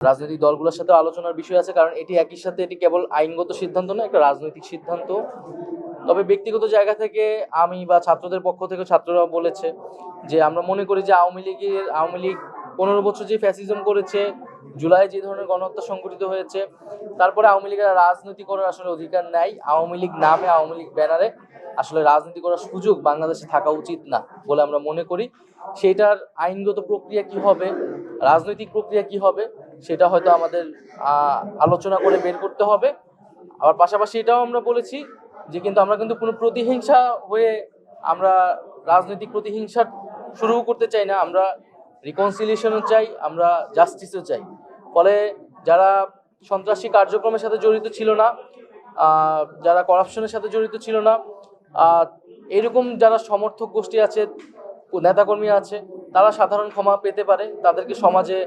রাজনৈতিক দলগুলোর সাথে আলোচনার বিষয় আছে, কারণ এটি একই সাথে এটি কেবল আইনগত সিদ্ধান্ত নয়, একটা রাজনৈতিক সিদ্ধান্ত। তবে ব্যক্তিগত জায়গা থেকে আমি বা ছাত্রদের পক্ষ থেকে ছাত্ররা বলেছে যে আমরা মনে করি যে আওয়ামী লীগ 15 বছর যে ফ্যাসিজম করেছে, জুলাই যে ধরনের গণহত্যা সংঘটিত হয়েছে, তারপরে আওয়ামী লীগের রাজনীতি করার আসলে অধিকার নাই। আওয়ামী লীগ নামে, আওয়ামী লীগ ব্যানারে আসলে রাজনীতি করার সুযোগ বাংলাদেশে থাকা উচিত না বলে আমরা মনে করি। সেটার আইনগত প্রক্রিয়া কি হবে, রাজনৈতিক প্রক্রিয়া কি হবে, সেটা হয়তো আমাদের আলোচনা করে বের করতে হবে। আবার পাশাপাশি এটাও আমরা বলেছি যে আমরা কিন্তু কোনো প্রতিহিংসা হয়ে আমরা রাজনৈতিক প্রতিহিংসা শুরু করতে চাই না। আমরা রিকনসিলিয়েশনও চাই, আমরা জাস্টিসও চাই। ফলে যারা সন্ত্রাসী কার্যক্রমের সাথে জড়িত ছিল না, যারা করাপশনের সাথে জড়িত ছিল না, এরকম যারা সমর্থক গোষ্ঠী আছে, নেতাকর্মী আছে, তারা সাধারণ ক্ষমা পেতে পারে। তাদেরকে সমাজে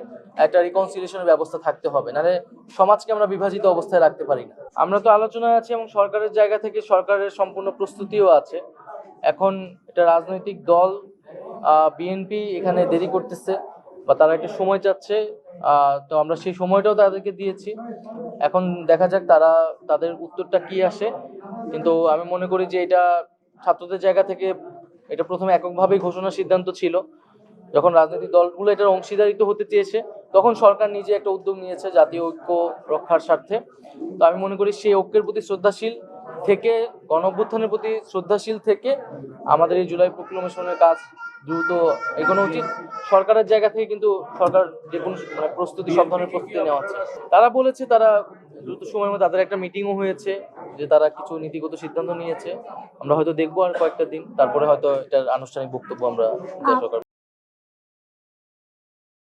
একটা রিকনসিলিয়েশনের ব্যবস্থা থাকতে হবে, নাহলে সমাজকে আমরা বিভাজিত অবস্থায় রাখতে পারি না। আমরা তো আলোচনায় আছি এবং সরকারের জায়গা থেকে সরকারের সম্পূর্ণ প্রস্তুতিও আছে। এখন এটা রাজনৈতিক দল বিএনপি এখানে দেরি করতেছে বা তারা একটা সময় চাচ্ছে, তো আমরা সেই সময়টাও তাদেরকে দিয়েছি। এখন দেখা যাক তাদের উত্তরটা কি আসে। কিন্তু আমি মনে করি যে এটা ছাত্রদের জায়গা থেকে এটা প্রথমে এককভাবেই ঘোষণার সিদ্ধান্ত ছিল। যখন রাজনৈতিক দলগুলো এটার অংশীদারিত্ব হতে চেয়েছে, তখন সরকার নিজে একটা উদ্যোগ নিয়েছে জাতীয় ঐক্য রক্ষার স্বার্থে। তো আমি মনে করি সেই ঐক্যের প্রতি শ্রদ্ধাশীল থেকে, গণঅভ্যুত্থানের প্রতি শ্রদ্ধাশীল থেকে আমাদের এই জুলাই প্রক্লেমেশনের কাজ দ্রুত এগোনো উচিত। সরকারের জায়গা থেকে কিন্তু সরকার যে কোনো প্রস্তুতি, সব ধরনের প্রস্তুতি নেওয়া হচ্ছে। তারা বলেছে তারা দ্রুত সময়ের মধ্যে, তাদের একটা মিটিংও হয়েছে যে তারা কিছু নীতিগত সিদ্ধান্ত নিয়েছে। আমরা হয়তো দেখবো আর কয়েকটা দিন, তারপরে হয়তো এটার আনুষ্ঠানিক বক্তব্য আমরা সরকার